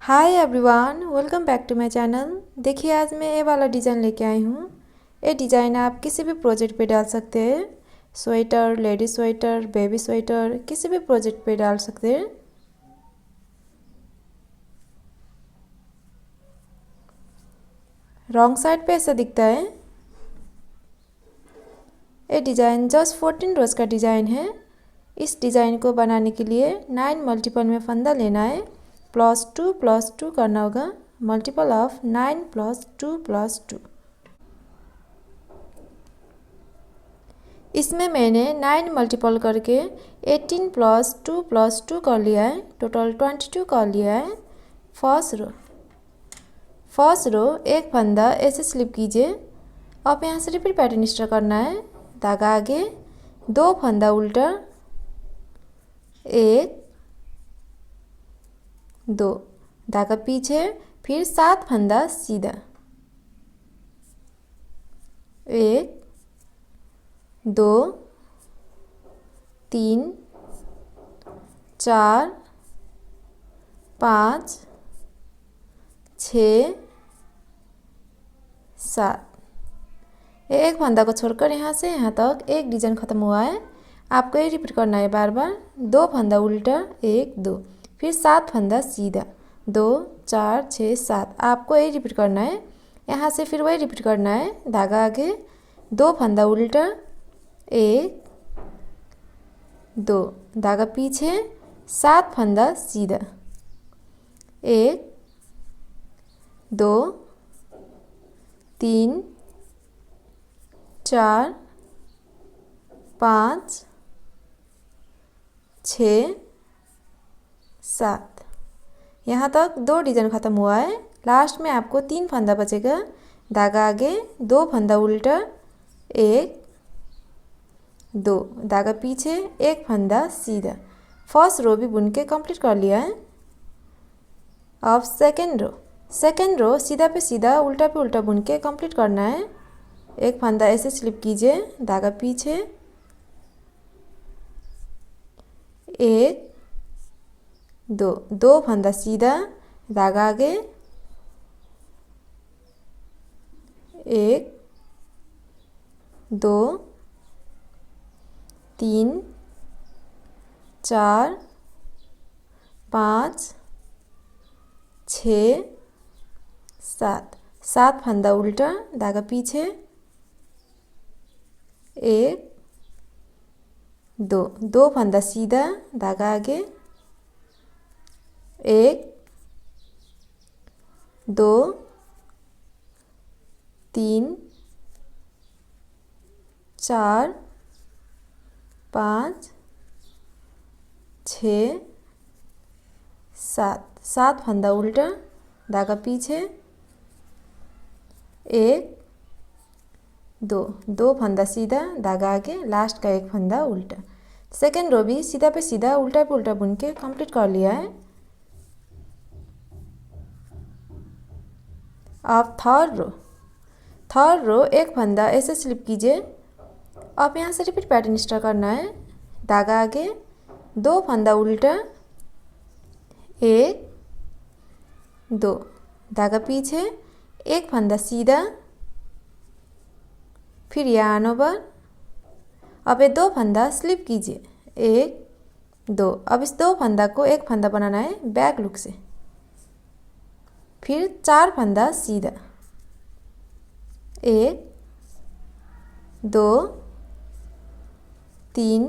Hi everyone, welcome back to my channel. देखिए आज मैं ये वाला डिज़ाइन लेके आई हूँ। ये डिज़ाइन आप किसी भी प्रोजेक्ट पे डाल सकते हैं। Sweater, lady sweater, baby sweater, किसी भी प्रोजेक्ट पे डाल सकते हैं। रॉन्ग साइड पे ऐसा दिखता है। ये डिज़ाइन जस्ट 14 रोज़ का डिज़ाइन है। इस डिज़ाइन को बनाने के लिए 9 मल्टीपल में फंदा लेना है, +2 करना होगा। Multiple of 9 +2 +2। इसमें मैंने 9 मल्टीपल करके 18 +2 कर लिया है। टोटल 22 कर लिया है। फर्स्ट रो एक फंदा ऐसे स्लिप कीजिए। अब यहाँ से रिपीट पैटर्न स्टार्ट करना है। धागा आगे, 2 फंदा उल्टा, 1 2, धागा पीछे, फिर 7 फंदा सीधा, 1 2 3 4 5 6 7। एक फंदा को छोड़कर यहाँ से यहाँ तक एक डिज़ाइन ख़त्म हुआ है। आपको ये रिपीट करना है बार बार। 2 फंदा उल्टा, 1 2, फिर 7 फंदा सीधा, 2 4 6 7। आपको ये रिपीट करना है। यहाँ से फिर वही रिपीट करना है। धागा आगे, 2 फंदा उल्टा, 1 2, धागा पीछे, 7 फंदा सीधा, 1 2 3 4 5 6 7। यहाँ तक 2 डिज़ाइन ख़त्म हुआ है। लास्ट में आपको 3 फंदा बचेगा। धागा आगे, 2 फंदा उल्टा, 1 2, धागा पीछे, 1 फंदा सीधा। फर्स्ट रो भी बुन के कंप्लीट कर लिया है। अब सेकेंड रो सीधा पे सीधा, उल्टा पे उल्टा बुन के कंप्लीट करना है। एक फंदा ऐसे स्लिप कीजिए, धागा पीछे, 1 2, 2 फंदा सीधा, धागा आगे, 1 2 3 4 5 6 7, 7 फंदा उल्टा, धागा पीछे, 1 2, 2 फंदा सीधा, धागा आगे, 1 2 3 4 5 6 7, 7 फंदा उल्टा, धागा पीछे, 1 2, 2 फंदा सीधा, धागा आगे, लास्ट का एक फंदा उल्टा। सेकेंड रो भी सीधा पे सीधा, उल्टा पे उल्टा बुन के कंप्लीट कर लिया है। अब थर्ड रो एक फंदा ऐसे स्लिप कीजिए। अब यहाँ से रिपीट पैटर्न स्टार्ट करना है। धागा आगे, 2 फंदा उल्टा, 1 2, धागा पीछे, 1 फंदा सीधा, फिर यार्न ओवर। अब ये 2 फंदा स्लिप कीजिए, 1 2। अब इस 2 फंदा को एक फंदा बनाना है बैक लुक से। फिर 4 फंदा सीधा, 1 2 3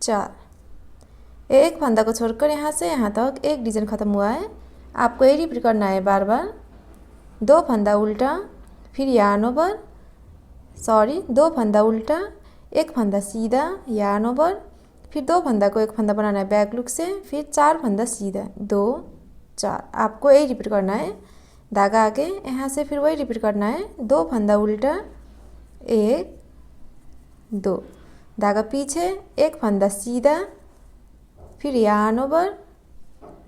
4। एक फंदा को छोड़कर यहाँ से यहाँ तक एक डिज़ाइन ख़त्म हुआ है। आपको ये रिपीट करना है बार बार। 2 फंदा उल्टा, फिर यार्न ओवर, 2 फंदा उल्टा, 1 फंदा सीधा, यार्न ओवर, फिर 2 फंदा को एक फंदा बनाना है बैक लुक से, फिर 4 फंदा सीधा, 2 4। आपको यही रिपीट करना है। धागा आगे, यहाँ से फिर वही रिपीट करना है। 2 फंदा उल्टा, 1 2, धागा पीछे, 1 फंदा सीधा, फिर यार्न ओवर,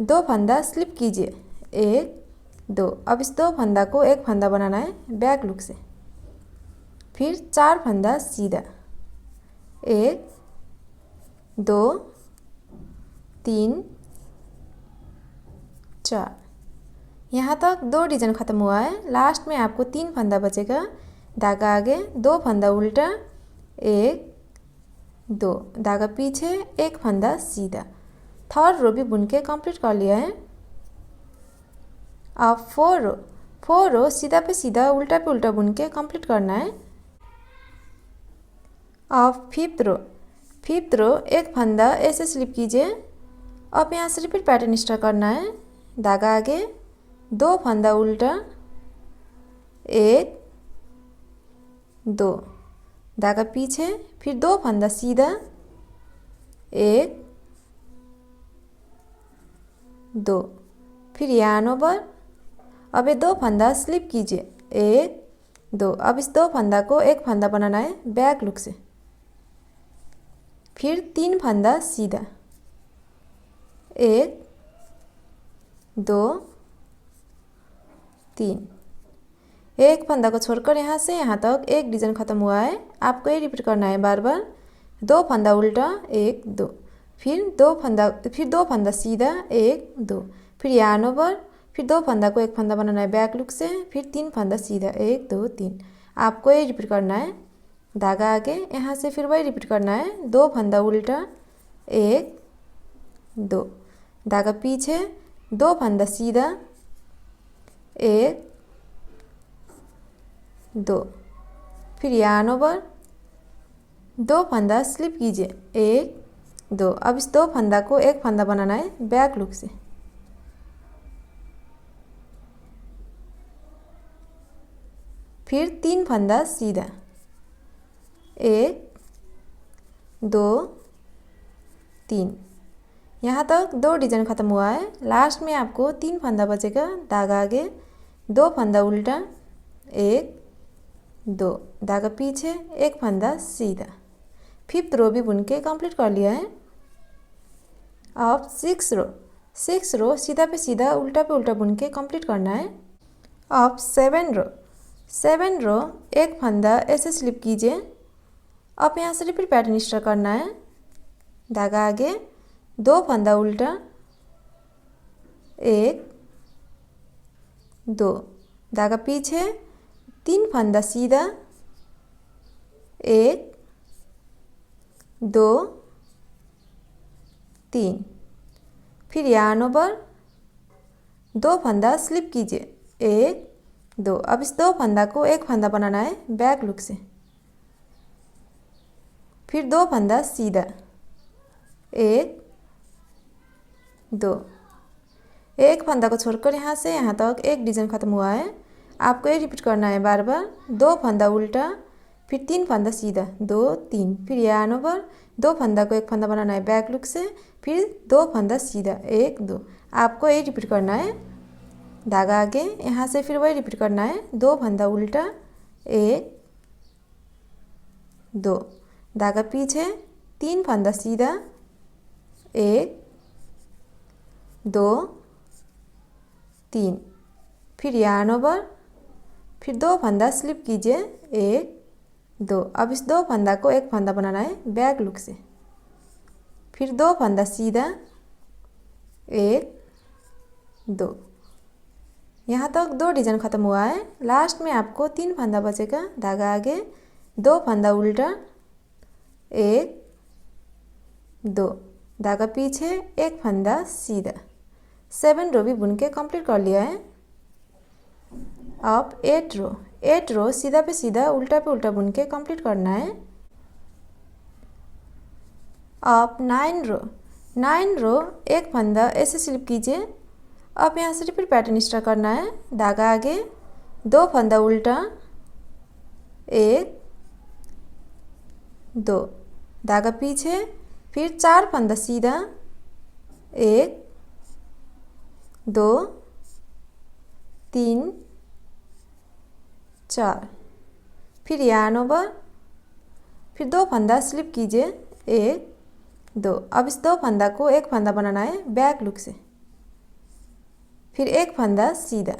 2 फंदा स्लिप कीजिए, 1 2। अब इस 2 फंदा को एक फंदा बनाना है बैक लुक से। फिर 4 फंदा सीधा, 1 2 3 4। यहाँ तक 2 डिजाइन खत्म हुआ है। लास्ट में आपको 3 फंदा बचेगा। धागा आगे, 2 फंदा उल्टा, 1 2, धागा पीछे, 1 फंदा सीधा। थर्ड रो भी बुन के कंप्लीट कर लिया है। अब 4 रो सीधा पे सीधा उल्टा पे उल्टा बुन के कंप्लीट करना है। अब फिफ्थ रो 1 फंदा ऐसे स्लिप कीजिए। अब यहाँ से रिपीट पैटर्न स्टार्ट करना है। धागा आगे, 2 फंदा उल्टा, 1 2, धागा पीछे, फिर 2 फंदा सीधा, 1 2, फिर यार्न ओवर। अब ये 2 फंदा स्लिप कीजिए, 1 2। अब इस 2 फंदा को 1 फंदा बनाना है बैक लुक से। फिर 3 फंदा सीधा, 1 2 3। एक फंदा को छोड़कर यहाँ से यहाँ तक एक डिजाइन खत्म हुआ है। आपको ये रिपीट करना है बार बार। 2 फंदा उल्टा, 1 2, फिर 2 फंदा सीधा, 1 2, फिर यार्न ओवर, फिर 2 फंदा को 1 फंदा बनाना है बैक लुक से, फिर 3 फंदा सीधा, 1 2 3। आपको ये रिपीट करना है। धागा आगे, यहाँ से फिर वही रिपीट करना है। 2 फंदा उल्टा, 1 2, धागा पीछे, 2 फंदा सीधा, 1 2, फिर यार्न ओवर, 2 फंदा स्लिप कीजिए, 1 2। अब इस 2 फंदा को 1 फंदा बनाना है बैक लुक से। फिर 3 फंदा सीधा, 1 2 3। यहाँ तक 2 डिजाइन खत्म हुआ है। लास्ट में आपको 3 फंदा बचेगा। धागा आगे, 2 फंदा उल्टा, 1 2, धागा पीछे, 1 फंदा सीधा। फिफ्थ रो भी बुन के कंप्लीट कर लिया है। अब 6 रो सीधा पे सीधा उल्टा पे उल्टा बुन के कंप्लीट करना है। अब 7 रो 1 फंदा ऐसे स्लिप कीजिए। अब यहाँ से रिपीट पैटर्न स्टार्ट करना है। धागा आगे, 2 फंदा उल्टा, 1 2, धागा पीछे, 3 फंदा सीधा, 1 2 3, फिर यार्न ओवर, 2 फंदा स्लिप कीजिए, 1 2। अब इस 2 फंदा को 1 फंदा बनाना है बैक लुक से। फिर 2 फंदा सीधा, 1 2। एक फंदा को छोड़कर यहाँ से यहाँ तक एक डिजाइन खत्म हुआ है। आपको ये रिपीट करना है बार बार। 2 फंदा उल्टा, फिर 3 फंदा सीधा, 2 3, फिर यार्न ओवर, 2 फंदा को 1 फंदा बनाना है बैक लुक से, फिर 2 फंदा सीधा, 1 2। आपको ये रिपीट करना है। धागा आगे, यहाँ से फिर वही रिपीट करना है। 2 फंदा उल्टा, 1 2, धागा पीछे, 3 फंदा सीधा, 1 2 3, फिर यार्न ओवर, फिर 2 फंदा स्लिप कीजिए, 1 2। अब इस 2 फंदा को 1 फंदा बनाना है बैक लुक से। फिर 2 फंदा सीधा, 1 2। यहाँ तक 2 डिजाइन खत्म हुआ है। लास्ट में आपको 3 फंदा बचेगा। धागा आगे, 2 फंदा उल्टा, 1 2, धागा पीछे, 1 फंदा सीधा। 7 रो भी बुन के कंप्लीट कर लिया है। अब 8 रो सीधा पे सीधा उल्टा पे उल्टा बुन के कंप्लीट करना है। अब 9 रो 1 फंदा ऐसे स्लिप कीजिए। अब यहाँ से रिपीट पैटर्न स्टार्ट करना है। धागा आगे, 2 फंदा उल्टा, 1 2, धागा पीछे, फिर 4 फंदा सीधा, 1 2 3 4, फिर यार्न ओवर, फिर 2 फंदा स्लिप कीजिए, 1 2। अब इस 2 फंदा को 1 फंदा बनाना है बैक लुक से। फिर 1 फंदा सीधा।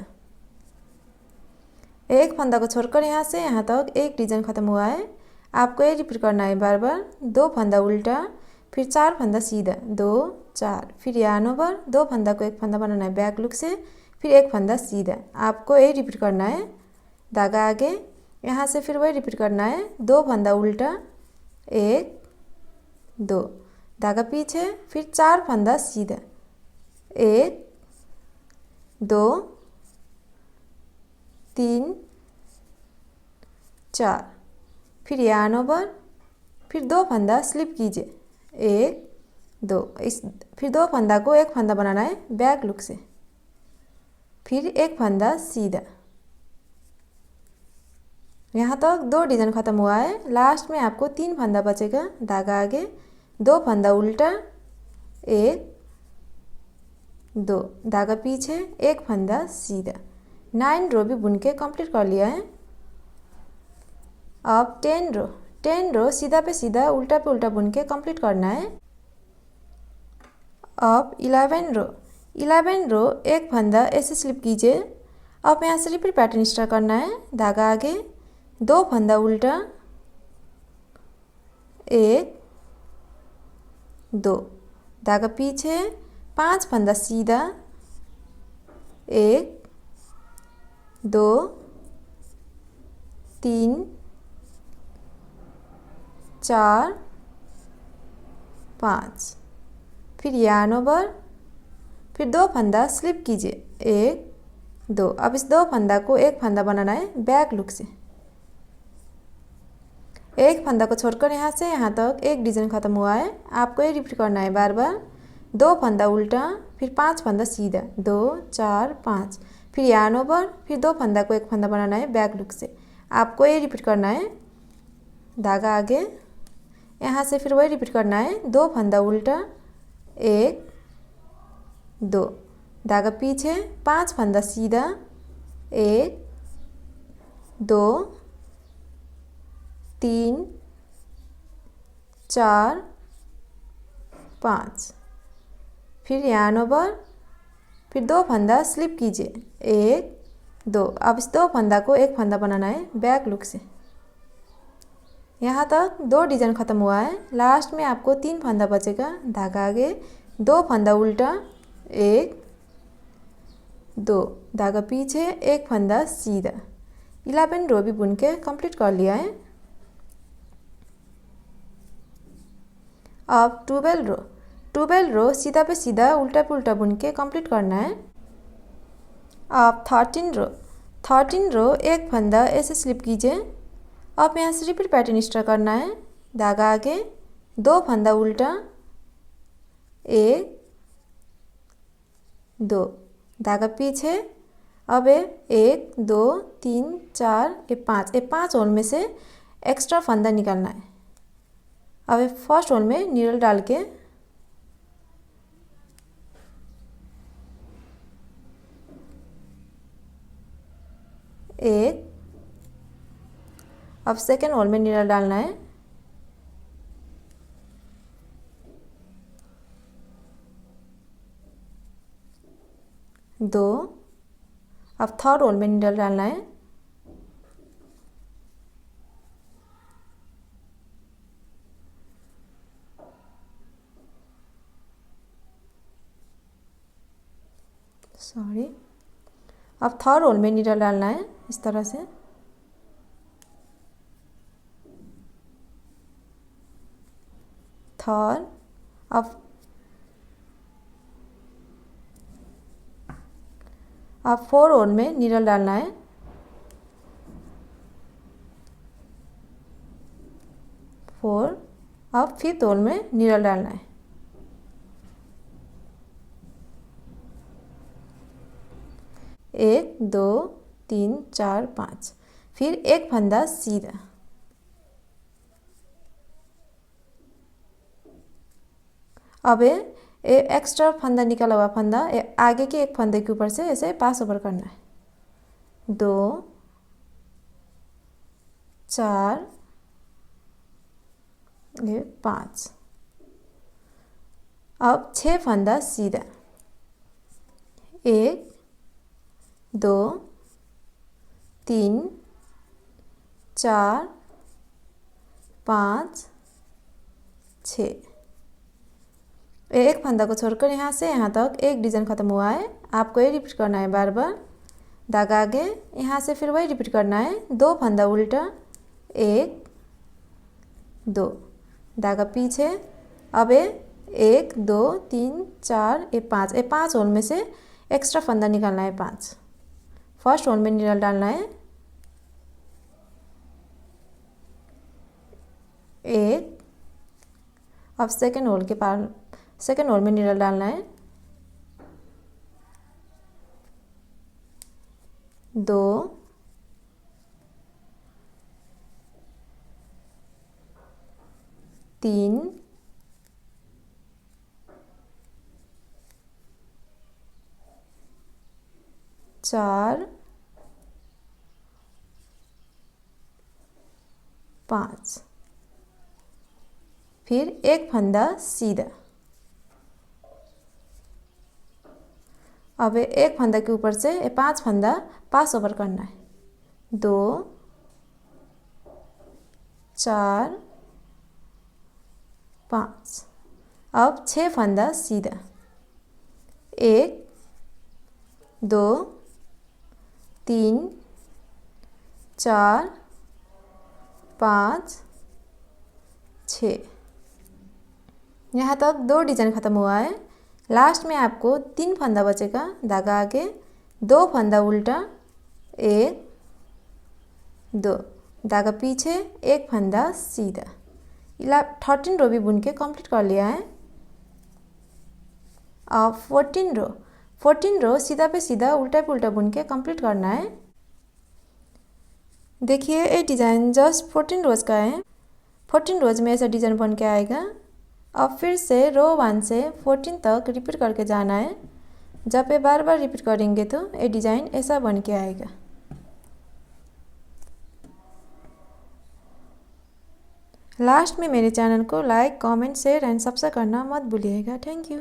एक फंदा को छोड़कर यहाँ से यहाँ तक एक डिजाइन खत्म हुआ है। आपको ये रिपीट करना है बार बार। 2 फंदा उल्टा, फिर 4 फंदा सीधा 2 4, फिर यार्न ओवर, 2 फंदा को एक फंदा बनाना है बैक लूप से, फिर एक फंदा सीधा। आपको यही रिपीट करना है, धागा आगे, यहाँ से फिर वही रिपीट करना है, 2 फंदा उल्टा 1 2, धागा पीछे, फिर 4 फंदा सीधा 1 2 3 4, फिर यार्न ओवर, फिर 2 फंदा स्लिप कीजिए 1 2, फिर 2 फंदा को एक फंदा बनाना है बैक लूप से, फिर एक फंदा सीधा। यहाँ तक 2 डिज़ाइन ख़त्म हुआ है। लास्ट में आपको 3 फंदा बचेगा, धागा आगे, 2 फंदा उल्टा 1 2, धागा पीछे, एक फंदा सीधा। 9 रो भी बुन के कंप्लीट कर लिया है। अब 10 रो सीधा पे सीधा उल्टा पे उल्टा बुन के कंप्लीट करना है। अब 11 रो एक फंदा ऐसे स्लिप कीजिए। अब यहाँ से रिपीट पैटर्न स्टार्ट करना है, धागा आगे, 2 फंदा उल्टा 1 2, धागा पीछे, 5 फंदा सीधा 1 2 3 4 5, फिर यार्न ओवर, फिर 2 फंदा स्लिप कीजिए 1 2। अब इस 2 फंदा को एक फंदा बनाना है बैक लूप से। एक फंदा को छोड़कर यहाँ से यहाँ तक एक डिज़ाइन ख़त्म हुआ है। आपको ये रिपीट करना है बार बार, 2 फंदा उल्टा, फिर 5 फंदा सीधा 2 4 5, फिर यार्न ओवर, फिर 2 फंदा को एक फंदा बनाना है बैक लूप से। आपको ये रिपीट करना है, धागा आगे, यहाँ से फिर वही रिपीट करना है, 2 फंदा उल्टा 1 2, धागा पीछे, 5 फंदा सीधा 1 2 3 4 5, फिर यार्न ओवर, फिर 2 फंदा स्लिप कीजिए 1 2। अब इस 2 फंदा को एक फंदा बनाना है बैक लूप से। यहाँ तक 2 डिज़ाइन ख़त्म हुआ है। लास्ट में आपको 3 फंदा बचेगा, धागा आगे, 2 फंदा उल्टा 1 2, धागा पीछे, एक फंदा सीधा। 11 रो भी बुन के कंप्लीट कर लिया है। अब 12 रो सीधा पे सीधा उल्टा पे उल्टा बुन के कंप्लीट करना है। अब 13 रो एक फंदा ऐसे स्लिप कीजिए। अब यहाँ से रिपीट पैटर्न स्टार्ट करना है, धागा आगे, 2 फंदा उल्टा 1 2, धागा पीछे। अब 1 2 3 4 5, ये 5 होल में से एक्स्ट्रा फंदा निकालना है। अब फर्स्ट होल में नीडल डाल के एक, अब सेकेंड होल में नीडल डालना है, 2, अब थर्ड होल में नीडल डालना है, 2, अब थर्ड होल में नीडल डालना है इस तरह से, थर्ड। अब 4 होल में नीडल डालना है, 4। अब 5th होल में नीडल डालना है, 1 2 3 4 5, फिर एक फंदा सीधा। अब ये एक्स्ट्रा फंदा निकाला हुआ फंदा आगे के एक फंदे के ऊपर से ऐसे पास ओवर करना है, 2 4 ये 5। अब 6 फंदा सीधा, 1 2 3 4 5 6। एक फंदा को छोड़कर यहाँ से यहाँ तक एक डिज़ाइन ख़त्म हुआ है। आपको ये रिपीट करना है बार बार। धागा आगे, यहाँ से फिर वही रिपीट करना है। 2 फंदा उल्टा, 1 2, धागा पीछे। अब ये 1 2 3 4 ये 5, ये 5 होल में से एक्स्ट्रा फंदा निकालना है 5। फर्स्ट होल में नीडल डालना है 1। अब सेकेंड होल के पार, सेकेंड होल में नीडल डालना है 2 3 4 5। फिर एक फंदा सीधा। अब एक फंदा के ऊपर से ये 5 फंदा पास ओवर करना है। 2 4 5। अब 6 फंदा सीधा। 1 2 3 4 5 6। यहाँ तक 2 डिज़ाइन ख़त्म हुआ है। लास्ट में आपको 3 फंदा बचेगा। धागा आगे, 2 फंदा उल्टा, 1 2, धागा पीछे, 1 फंदा सीधा। 13 रो भी बुन के कंप्लीट कर लिया है। अब 14 रो सीधा पे सीधा उल्टा पे उल्टा बुन के कंप्लीट करना है। देखिए ये डिज़ाइन जस्ट 14 रोज का है। 14 रोज में ऐसा डिज़ाइन बन के आएगा। अब फिर से रो 1 से 14 तक रिपीट करके जाना है। जब ये बार बार रिपीट करेंगे तो ये डिज़ाइन ऐसा बन के आएगा। लास्ट में मेरे चैनल को like, comment, share and subscribe करना मत भूलिएगा। Thank you.